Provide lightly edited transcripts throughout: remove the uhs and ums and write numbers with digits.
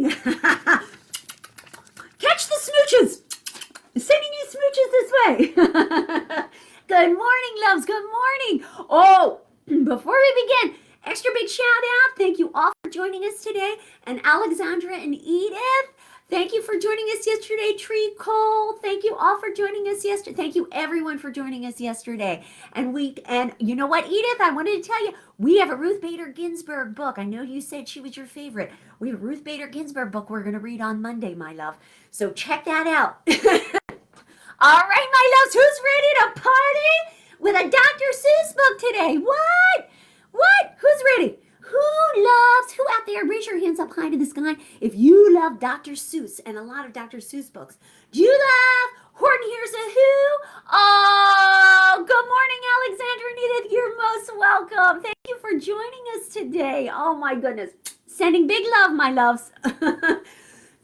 morning. Catch the smooches. Sending you smooches this way. Good morning, loves. Good morning. Oh, before we begin, extra big shout out. Thank you all for joining us today. And Alexandra and Edith, thank you for joining us yesterday. Tree Cole, thank you all for joining us yesterday. Thank you everyone for joining us yesterday. And you know what, Edith, I wanted to tell you, we have a Ruth Bader Ginsburg book. I know you said she was your favorite. We have a Ruth Bader Ginsburg book we're going to read on Monday, my love. So check that out. All right, my loves, who's ready to party with a Dr. Seuss book today? What? Who's ready? Who out there, raise your hands up high to the sky if you love Dr. Seuss and a lot of Dr. Seuss books. Do you love Horton Hears a Who? Oh, good morning, Alexandra and Edith. You're most welcome. Thank you for joining us today. Oh, my goodness. Sending big love, my loves.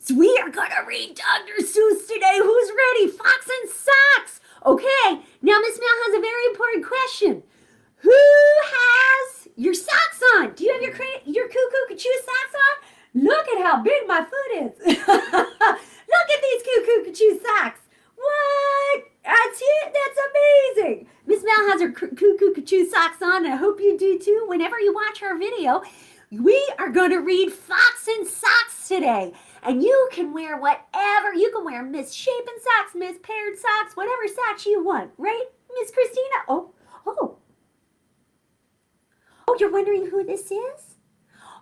So we are going to read Dr. Seuss today. Who's ready? Fox and Socks. Okay, now Miss Mel has a very important question. Who has your socks on? Do you have your cuckoo-cachoo socks on? Look at how big my foot is. Look at these cuckoo-cachoo socks. What? That's it? That's amazing. Miss Mel has her cuckoo-cachoo socks on, and I hope you do too. Whenever you watch our video, we are going to read Fox and Socks today. And you can wear whatever. You can wear misshapen socks, mispaired socks, whatever socks you want. Right, Miss Christina? Oh, you're wondering who this is?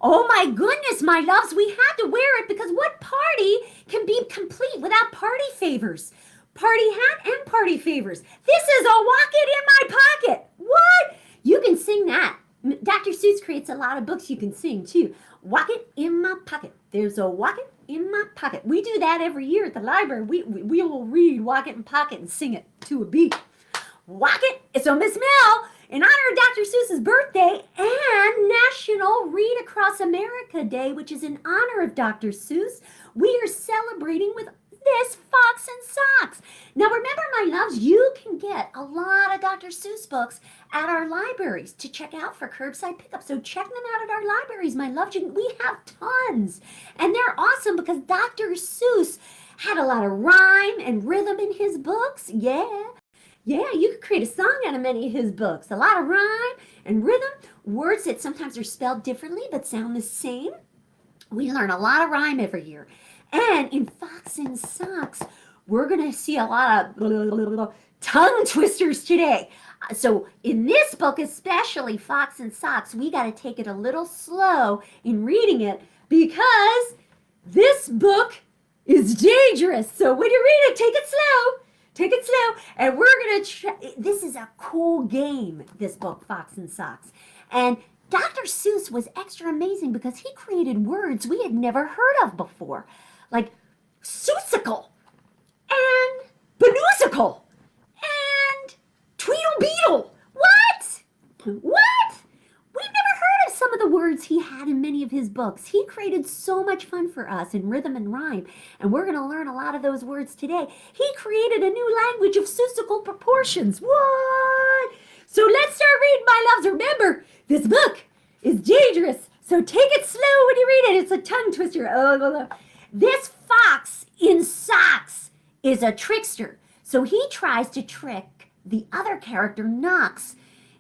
Oh my goodness, my loves, we had to wear it because what party can be complete without party favors? Party hat and party favors. This is a walk it in my pocket. What? You can sing that. Dr. Seuss creates a lot of books you can sing too. Walk it in my pocket. There's a walk it in my pocket. We do that every year at the library. We will read Walk It in Pocket and sing it to a beat. Walk it. So Miss Mel, in honor of Dr. Seuss's birthday and National Read Across America Day, which is in honor of Dr. Seuss, we are celebrating with this Fox and Socks. Now remember, my loves, you can get a lot of Dr. Seuss books at our libraries to check out for curbside pickup. So check them out at our libraries, my loves. We have tons. And they're awesome because Dr. Seuss had a lot of rhyme and rhythm in his books. Yeah, you could create a song out of many of his books. A lot of rhyme and rhythm, words that sometimes are spelled differently but sound the same. We learn a lot of rhyme every year. And in Fox and Socks, we're going to see a lot of tongue twisters today. So in this book, especially Fox and Socks, we got to take it a little slow in reading it because this book is dangerous. So when you read it, take it slow. Take it slow. And we're going to try. This is a cool game, this book, Fox and Socks. And Dr. Seuss was extra amazing because he created words we had never heard of before. Like Seussical and Banoosical and Tweedle Beetle. What? We've never heard of some of the words he had in many of his books. He created so much fun for us in rhythm and rhyme, and we're going to learn a lot of those words today. He created a new language of Seussical proportions. What? So let's start reading, my loves. Remember, this book is dangerous, so take it slow when you read it. It's a tongue twister. This Fox in Socks is a trickster. So he tries to trick the other character, Knox,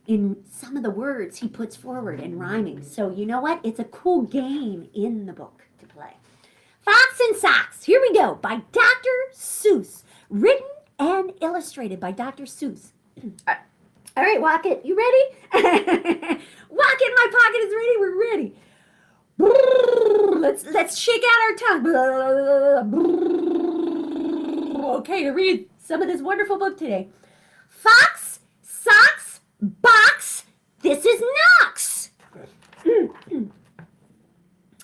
in some of the words he puts forward in rhyming. So you know what? It's a cool game in the book to play. Fox and Socks, here we go, by Dr. Seuss. Written and illustrated by Dr. Seuss. All right, Walk It, you ready? Walk It, my pocket is ready, we're ready. Let's shake out our tongue. Okay, to read some of this wonderful book today. Fox, Socks, Box, this is Knox.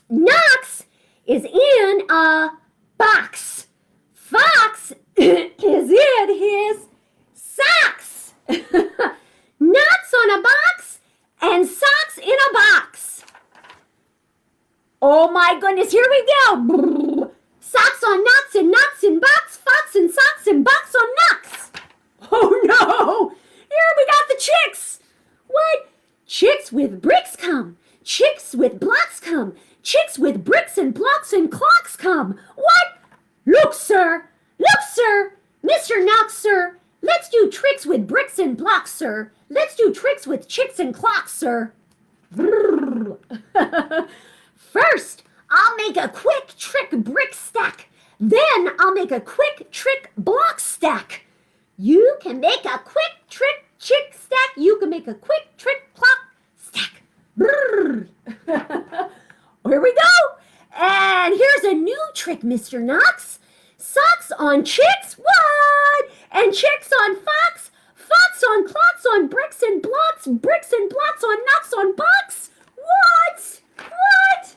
Knox is in a box. Fox is in his socks. Knox on a box and socks in a box. Oh my goodness, here we go. Socks on Knox and Knox in box, Fox and socks and box on Knox. Oh no, here we got the chicks. What? Chicks with bricks come, chicks with blocks come. come. Chicks with bricks and blocks and clocks come. What? Look, sir. Look, sir. Mr. Knox, sir. Let's do tricks with bricks and blocks, sir. Let's do tricks with chicks and clocks, sir. First, I'll make a quick trick brick stack. Then I'll make a quick trick block stack. You can make a quick trick chick stack. You can make a quick trick clock stack. Here we go. And here's a new trick, Mr. Knox. Socks on chicks, what? And chicks on fox. Fox on clocks on bricks and blocks. Bricks and blocks on knocks on box. What? What?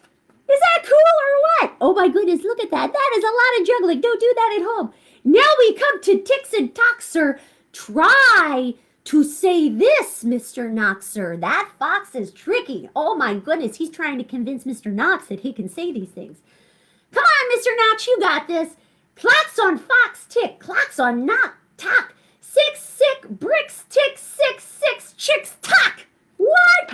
Is that cool or what? Oh my goodness, look at that. That is a lot of juggling. Don't do that at home. Now we come to ticks and tocks, sir. Try to say this, Mr. Knox, sir. That fox is tricky. Oh my goodness, he's trying to convince Mr. Knox that he can say these things. Come on, Mr. Knox, you got this. Clocks on fox tick, clocks on knock, tock. Six, sick, bricks, tick, six, chicks, tock. What?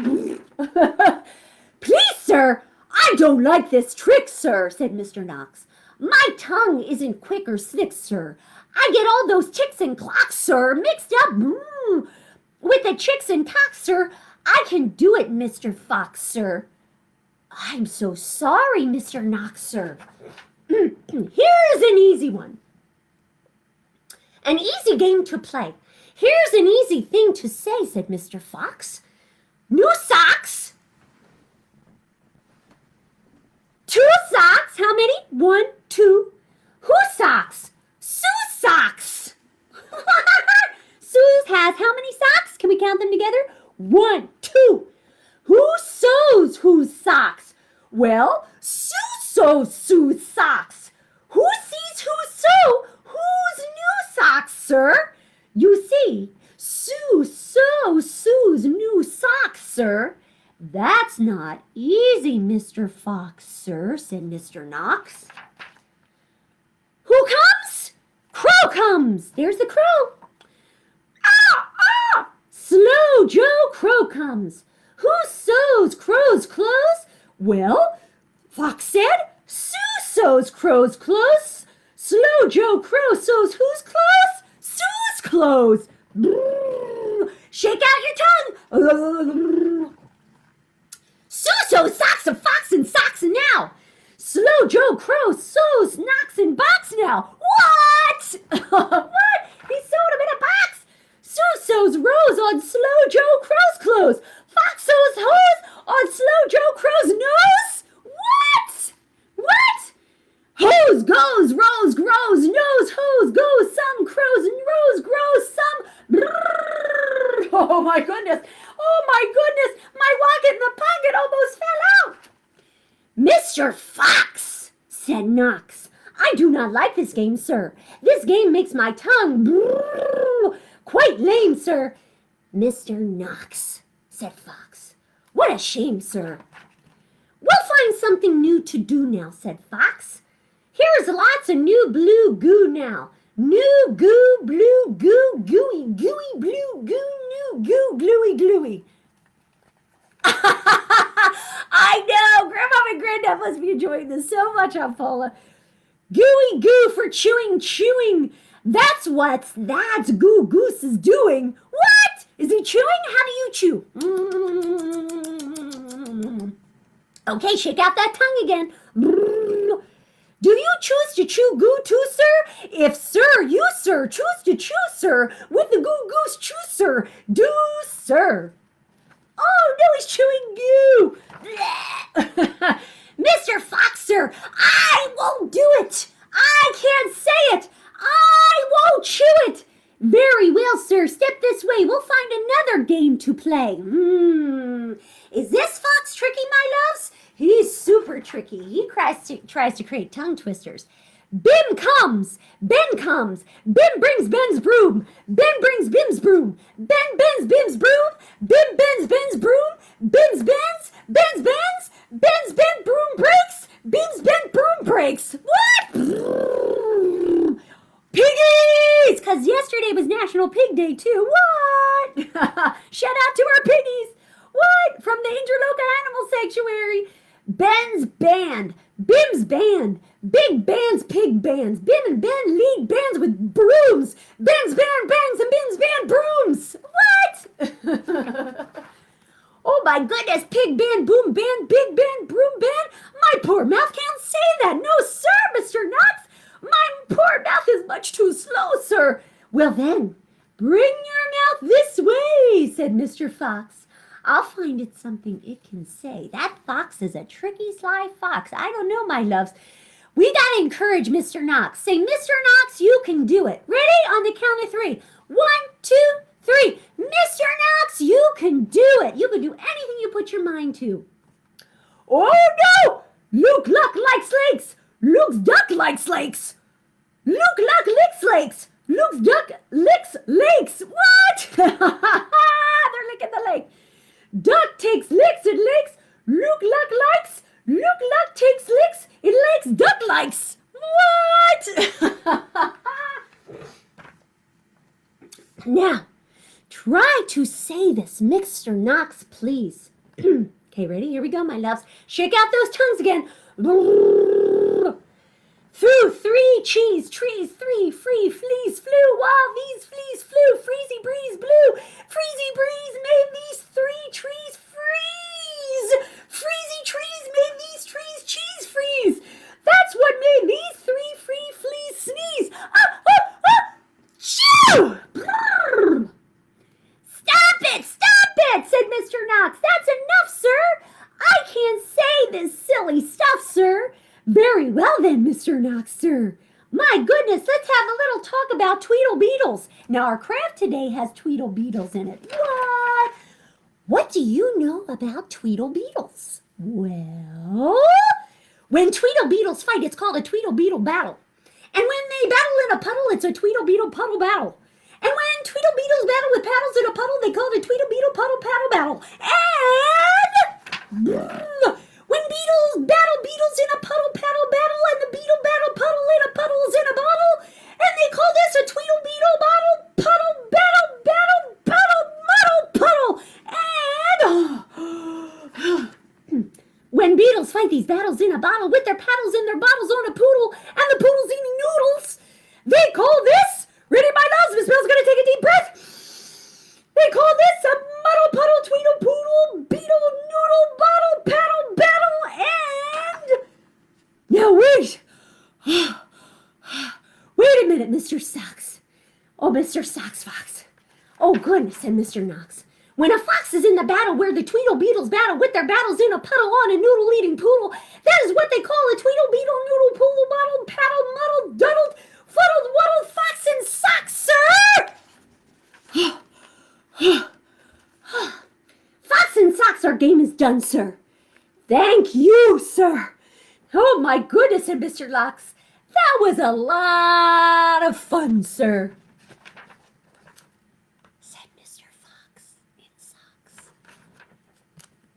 Please, sir, I don't like this trick, sir, said Mr. Knox. My tongue isn't quick or slick, sir. I get all those ticks and clocks, sir, mixed up with the chicks and cocks, sir. I can do it, Mr. Fox, sir. I'm so sorry, Mr. Knox, sir. Here's an easy one. An easy game to play. Here's an easy thing to say, said Mr. Fox. New socks. 2 socks. How many? 1, 2. Who socks? Sue socks. Sue's has how many socks? Can we count them together? 1, 2. Who sews whose socks? Well, Sue sews Sue's socks. Who sees who sew whose new socks, sir? You see, Sue sews Sue's new socks, sir. That's not easy, Mr. Fox, sir, said Mr. Knox. Who comes? Crow comes. There's the crow. Ah, ah! Slow Joe Crow comes. Who sews Crow's clothes? Well, Fox said, Sue sews Crow's clothes. Slow Joe Crow sews whose clothes? Sue's clothes. Shake out your tongue. Sue sews socks of fox and socks now. Slow Joe Crow sews knocks and box now. What? What? He sewed them in a box. Sue sews rose on Slow Joe Crow's clothes. Fox sews hose on Slow Joe Crow's nose. What? What? Hose goes, rose grows, nose hose goes, some crows and rose grows, some. Brrr. Oh my goodness. Oh my goodness. My wallet in the pocket almost fell out. Mr. Fox, said Knox, I do not like this game, sir. This game makes my tongue quite lame, sir. Mr. Knox, said Fox, what a shame, sir. We'll find something new to do now, said Fox. Here's lots of new blue goo now. New goo, blue goo, gooey, gooey, blue goo, new goo, gluey, gluey. I know, Grandma and Granddad must be enjoying this so much, Aunt Paula. Gooey goo for chewing, chewing. That's Goo Goose is doing. What? Is he chewing? How do you chew? Okay, shake out that tongue again. Do you choose to chew goo too, sir? If sir, you, sir, choose to chew, sir, with the Goo Goose chew, sir, do, sir. Oh, no, he's chewing goo. Mr. Fox, sir, I won't do it. I can't say it. I won't chew it. Very well, sir. Step this way. We'll find another game to play. Is this fox tricky, my loves? He's super tricky. He tries to create tongue twisters. Bim comes. Ben comes. Bim brings Ben's broom. Ben brings Bim's broom. Ben bends Bim's broom. Bim bends Ben's broom. Bim's bends. Ben's bends. Ben's bent broom breaks. Bim's bent broom breaks. What? Piggies! Because yesterday was National Pig Day, too. What? Shout out to our piggies. What? From the Interlocal Animal Sanctuary. Ben's band, Bim's band, big bands, pig bands. Bim and Ben lead bands with brooms. Ben's band bangs and Bim's band brooms. What? Oh my goodness, pig band, boom band, big band, broom band. My poor mouth can't say that. No, sir, Mr. Knox. My poor mouth is much too slow, sir. Well then, bring your mouth this way, said Mr. Fox. I'll find it something it can say. That fox is a tricky, sly fox. I don't know, my loves. We got to encourage Mr. Knox. Say, Mr. Knox, you can do it. Ready? On the count of 3. 1, 2, 3. Mr. Knox, you can do it. You can do anything you put your mind to. Oh, no! Luke Luck likes lakes. Luke's duck likes lakes. Luke Luck licks lakes. Luke's duck licks lakes. What? They're licking the lake. Duck takes licks at lakes. Luke Luck likes. Luke Luck takes licks. It likes duck likes. What? Now, try to say this, Mr. Knox, please. Okay, ready? Here we go, my loves. Shake out those tongues again. Through 3 cheese trees, 3 free fleas flew, while these fleas flew, freezy breeze blew. Freezy breeze made these 3 trees freeze. Freezy trees made these trees cheese freeze. That's what made these 3 free fleas sneeze. Shoo! Stop it, said Mr. Knox. That's enough, sir. I can't say this silly stuff, sir. Very well then, Mr. Knox, sir. My goodness, let's have a little talk about Tweedle Beetles. Now, our craft today has Tweedle Beetles in it. What? What do you know about Tweedle Beetles? Well, when Tweedle Beetles fight, it's called a Tweedle Beetle battle. And when they battle in a puddle, it's a Tweedle Beetle puddle battle. And when Tweedle Beetles battle with paddles in a puddle, they call it a Tweedle Beetle puddle paddle battle. And when beetles battle beetles in a puddle paddle battle, and the beetle battle puddle in a puddles in a bottle, and they call this a Tweedle Beetle bottle puddle battle and when beetles fight these battles in a bottle with their paddles in their bottles on a poodle, and the poodle's eating noodles, they call this, ready my loves, Miss Bell's gonna take a deep breath. They call this a muddle puddle tweedle poodle beetle noodle bottle paddle battle. And now wait. Wait a minute, Mr. Socks. Oh, Mr. Socks Fox. Oh, goodness, said Mr. Knox. When a fox is in the battle where the Tweedle Beetles battle with their battles in a puddle on a noodle-eating poodle, that is what they call a Tweedle Beetle noodle poodle bottle paddle muddled duddled fuddled wuddled fox in socks, sir. Fox in socks, our game is done, sir. Thank you, sir. Oh, my goodness, said Mr. Locks. That was a lot of fun, sir. Said Mr. Fox in socks.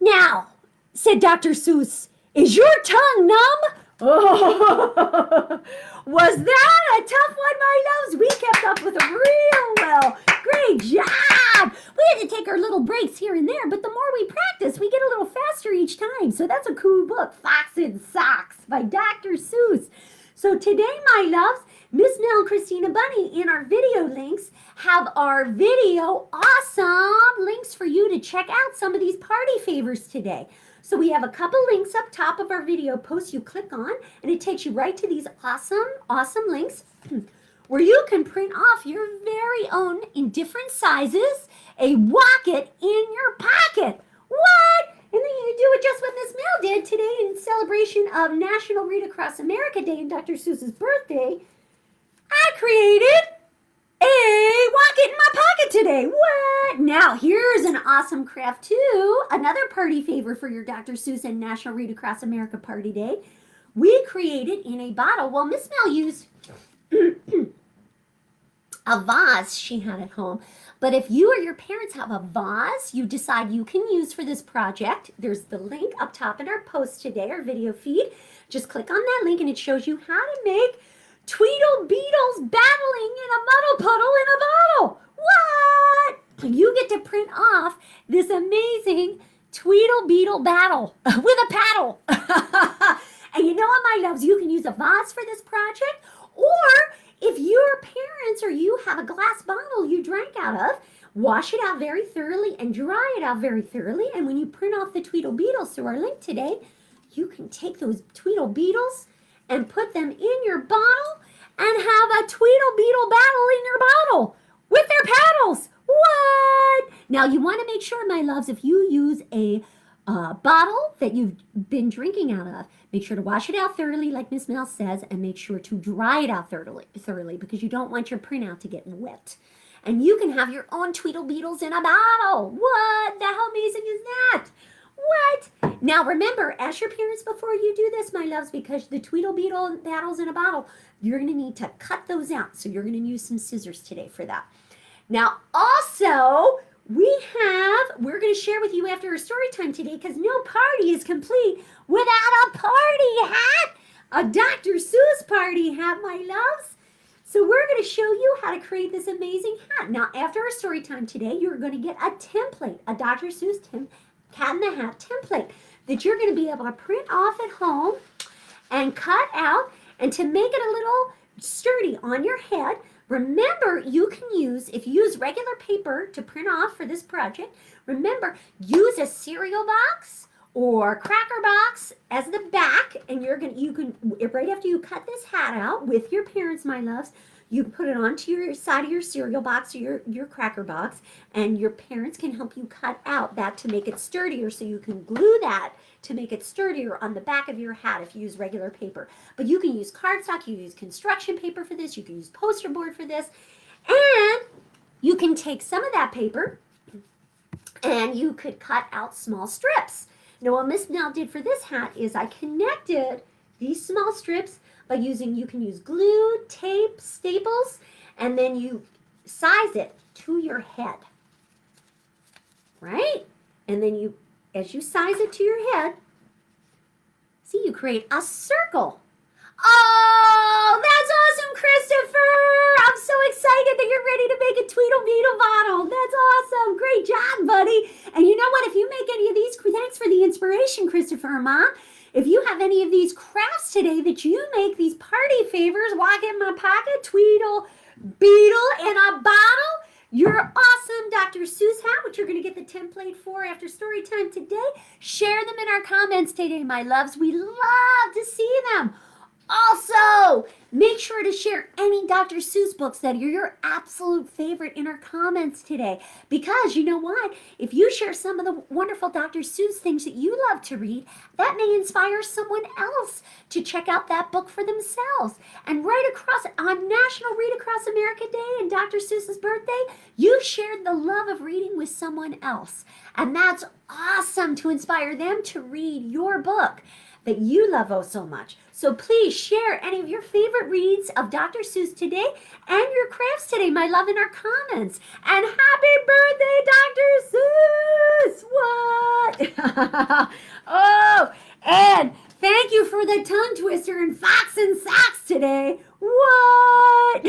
Now, said Dr. Seuss, is your tongue numb? Oh, was that a tough one, my loves? We kept up with it real well. Great job. We had to take our little breaks here and there, but the more we practice, we get a little faster each time. So that's a cool book, Fox in Socks by Dr. Seuss. So today, my loves, Miss Nell and Christina Bunny in our video links have our video awesome links for you to check out some of these party favors today. So we have a couple links up top of our video post you click on, and it takes you right to these awesome links where you can print off your very own, in different sizes, a Wocket in your pocket. What? And then you do it just what Miss Mel did today in celebration of National Read Across America Day and Dr. Seuss's birthday. I created a Wocket in my pocket today. What? Now, here's an awesome craft, too. Another party favor for your Dr. Seuss and National Read Across America Party Day. We created in a bottle. Well, Miss Mel used a vase she had at home. But if you or your parents have a vase you decide you can use for this project, there's the link up top in our post today, our video feed. Just click on that link and it shows you how to make Tweedle Beetles battling in a muddle puddle in a bottle. What? You get to print off this amazing Tweedle Beetle battle with a paddle. And you know what, my loves? You can use a vase for this project, or if your parents or you have a glass bottle you drank out of, wash it out very thoroughly and dry it out very thoroughly. And when you print off the Tweedle Beetles through our link today, you can take those Tweedle Beetles and put them in your bottle and have a Tweedle Beetle battle in your bottle with their paddles. What? Now, you want to make sure, my loves, if you use a bottle that you've been drinking out of, make sure to wash it out thoroughly, like Miss Mel says, and make sure to dry it out thoroughly, because you don't want your printout to get wet. And you can have your own Tweedle Beetles in a bottle. What? How amazing is that? What? Now, remember, ask your parents before you do this, my loves, because the Tweedle Beetle battles in a bottle, you're going to need to cut those out. So you're going to use some scissors today for that. Now, also, we're going to share with you after our story time today, because no party is complete without a party hat, a Dr. Seuss party hat, my loves. So we're going to show you how to create this amazing hat. Now, after our story time today, you're going to get a template, a Dr. Seuss Cat in the Hat template that you're going to be able to print off at home and cut out, and to make it a little sturdy on your head. Remember, you can use, if you use regular paper to print off for this project, remember, use a cereal box or cracker box as the back, and you can, right after you cut this hat out with your parents, my loves, you can put it onto your side of your cereal box or your cracker box, and your parents can help you cut out that to make it sturdier, so you can glue that to make it sturdier on the back of your hat if you use regular paper. But you can use cardstock, you can use construction paper for this, you can use poster board for this, and you can take some of that paper and you could cut out small strips. Now, what Miss Nell did for this hat is I connected these small strips by using, you can use glue, tape, staples, and then you size it to your head, right? And then you, as you size it to your head, see, you create a circle. Oh, that's awesome, Christopher! I'm so excited that you're ready to make a Tweedle Beetle bottle. That's awesome. Great job, buddy. And you know what? If you make any of these, thanks for the inspiration, Christopher, Mom. If you have any of these crafts today that you make, these party favors, walk in my pocket, Tweedle Beetle in a bottle, your awesome Dr. Seuss hat, which you're going to get the template for after story time today, share them in our comments today, my loves. We love to see them. Also, make sure to share any Dr. Seuss books that are your absolute favorite in our comments today. Because you know what? If you share some of the wonderful Dr. Seuss things that you love to read, that may inspire someone else to check out that book for themselves. And right across, on National Read Across America Day and Dr. Seuss's birthday, you shared the love of reading with someone else. And that's awesome to inspire them to read your book that you love oh so much. So please share any of your favorite reads of Dr. Seuss today and your crafts today, my love, in our comments. And happy birthday, Dr. Seuss! What? Oh, and thank you for the tongue twister and fox and socks today. What?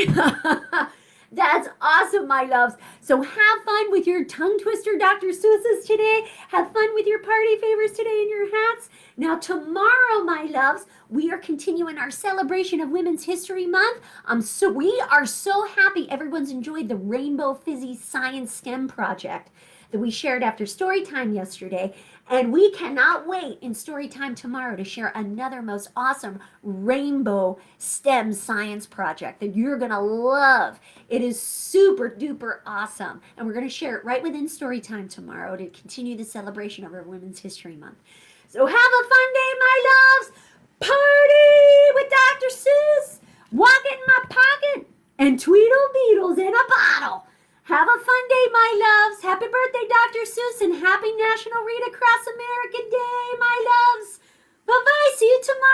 That's awesome, my loves. So have fun with your tongue twister Dr. Seuss's today. Have fun with your party favors today in your hats. Now tomorrow, my loves, we are continuing our celebration of Women's History Month. We are so happy everyone's enjoyed the Rainbow Fizzy Science STEM project that we shared after story time yesterday. And we cannot wait in story time tomorrow to share another most awesome rainbow STEM science project that you're going to love. It is super duper awesome. And we're going to share it right within story time tomorrow to continue the celebration of our Women's History Month. So have a fun day, my loves. Party with Dr. Seuss. Walk in my pocket and Tweedle Beetles in a bottle. Have a fun day, my loves. Happy birthday, Dr. Seuss, and happy National Read Across America Day, my loves. Bye-bye. See you tomorrow.